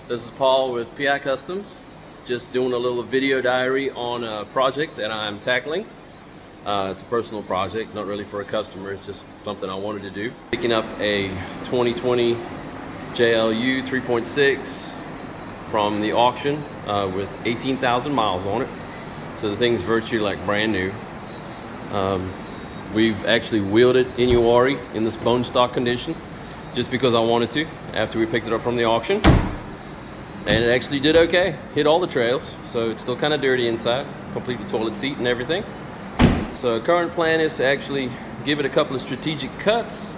This is Paul with Iaai Customs. Just doing a little video diary on a project that I'm tackling. It's a personal project, not really for a customer, it's just something I wanted to do. Picking up a 2020 JLU 3.6 from the auction with 18,000 miles on it. So the thing's virtually like brand new. We've actually wheeled it in Iaai in this bone stock condition just because I wanted to after we picked it up from the auction. And it actually did okay, hit all the trails, so it's still kind of dirty inside, complete with toilet seat and everything. So current plan is to actually give it a couple of strategic cuts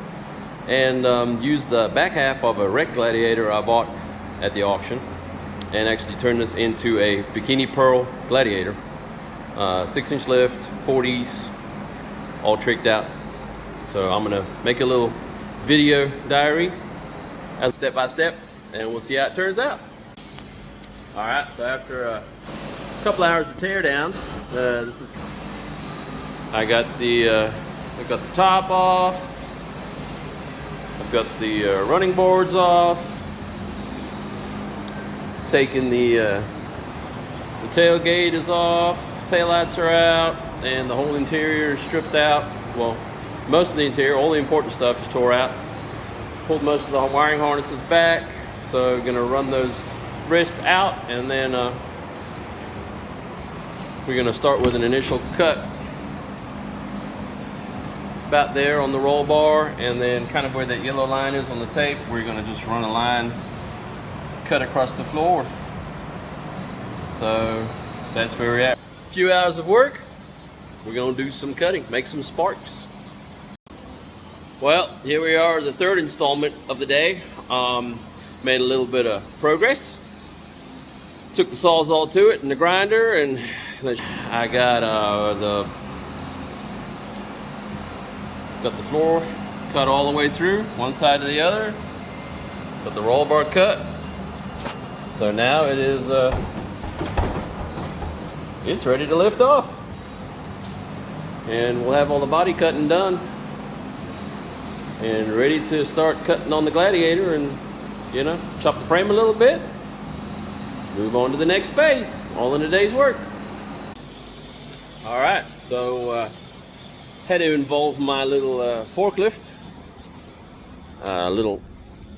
and use the back half of a wrecked Gladiator I bought at the auction and actually turn this into a bikini pearl Gladiator. 6-inch lift, 40s, all tricked out. So I'm gonna make a little video diary as step by step, and we'll see how it turns out. All right, so after a couple hours of tear down, I got the top off. I've got the running boards off. Taking the tailgate is off. Taillights are out, and the whole interior is stripped out. Well, most of the interior, all the important stuff is tore out. Pulled most of the wiring harnesses back, so gonna run those wrists out, and then we're gonna start with an initial cut about there on the roll bar, and then kind of where that yellow line is on the tape, we're gonna just run a line cut across the floor. So that's where we're at. A few hours of work, we're gonna do some cutting, make some sparks. Well, here we are, the third installment of the day. Made a little bit of progress. Took the sawzall to it and the grinder, and I got the floor cut all the way through, one side to the other. Got the roll bar cut. So now it is it's ready to lift off, and we'll have all the body cutting done and ready to start cutting on the Gladiator, and you know, chop the frame a little bit, move on to the next phase, all in a day's work. All right, so had to involve my little forklift, little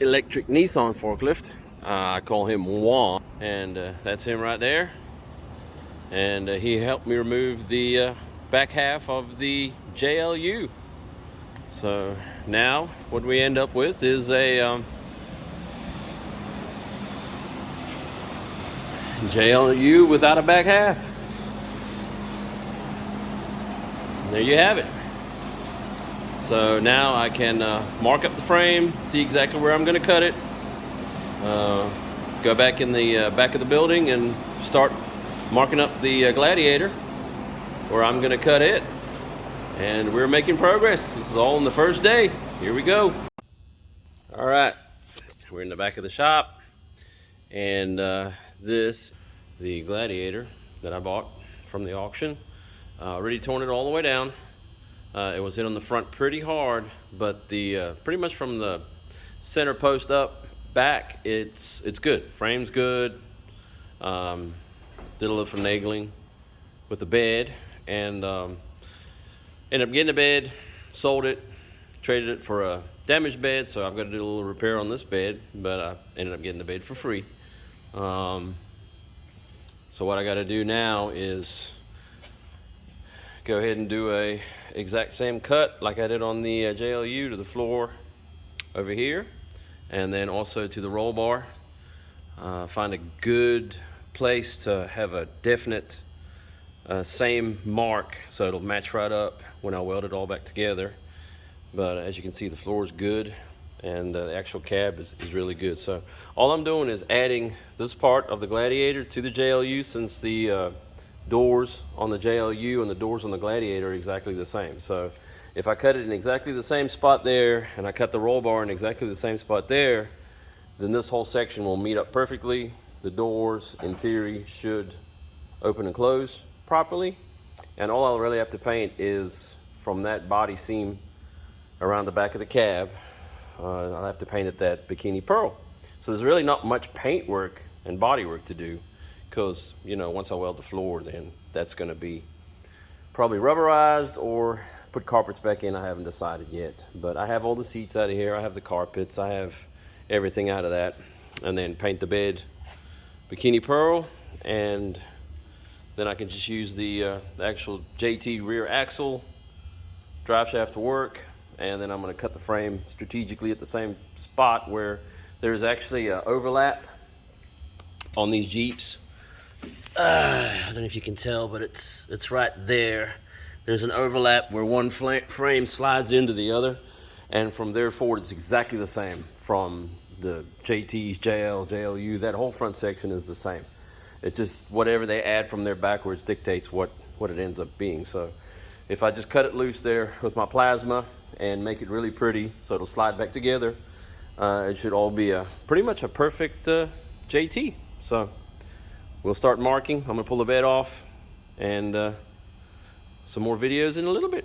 electric Nissan forklift. I call him Juan, and that's him right there. And he helped me remove the back half of the JLU. So now what we end up with is a JLU without a back half. And there you have it. So now I can mark up the frame, see exactly where I'm going to cut it, go back in the back of the building and start marking up the Gladiator where I'm going to cut it. And we're making progress. This is all in the first day. Here we go. All right, we're in the back of the shop, and the Gladiator that I bought from the auction, already torn it all the way down. It was hit on the front pretty hard, but the pretty much from the center post up back, it's good. Frame's good. Did a little finagling with the bed, and ended up getting the bed, sold it, traded it for a damaged bed, so I've got to do a little repair on this bed, but I ended up getting the bed for free. So what I got to do now is go ahead and do a exact same cut like I did on the JLU to the floor over here, and then also to the roll bar. Find a good place to have a definite same mark so it'll match right up when I weld it all back together. But as you can see, the floor is good, and the actual cab is really good. So all I'm doing is adding this part of the Gladiator to the JLU, since the doors on the JLU and the doors on the Gladiator are exactly the same. So if I cut it in exactly the same spot there, and I cut the roll bar in exactly the same spot there, then this whole section will meet up perfectly. The doors, in theory, should open and close properly. And all I'll really have to paint is from that body seam around the back of the cab. I'll have to paint it that bikini pearl. So there's really not much paint work and body work to do, because, you know, once I weld the floor, then that's going to be probably rubberized or put carpets back in. I haven't decided yet, but I have all the seats out of here. I have the carpets. I have everything out of that, and then paint the bed bikini pearl, and then I can just use the actual JT rear axle, drive shaft to work, and then I'm going to cut the frame strategically at the same spot where there's actually an overlap on these Jeeps. I don't know if you can tell, but it's right there. There's an overlap where one frame slides into the other, and from there forward it's exactly the same. From the JTs, JL, JLU, that whole front section is the same. It's just whatever they add from there backwards dictates what it ends up being. So if I just cut it loose there with my plasma and make it really pretty so it'll slide back together, it should all be pretty much a perfect JT. So we'll start marking. I'm gonna pull the bed off, and some more videos in a little bit.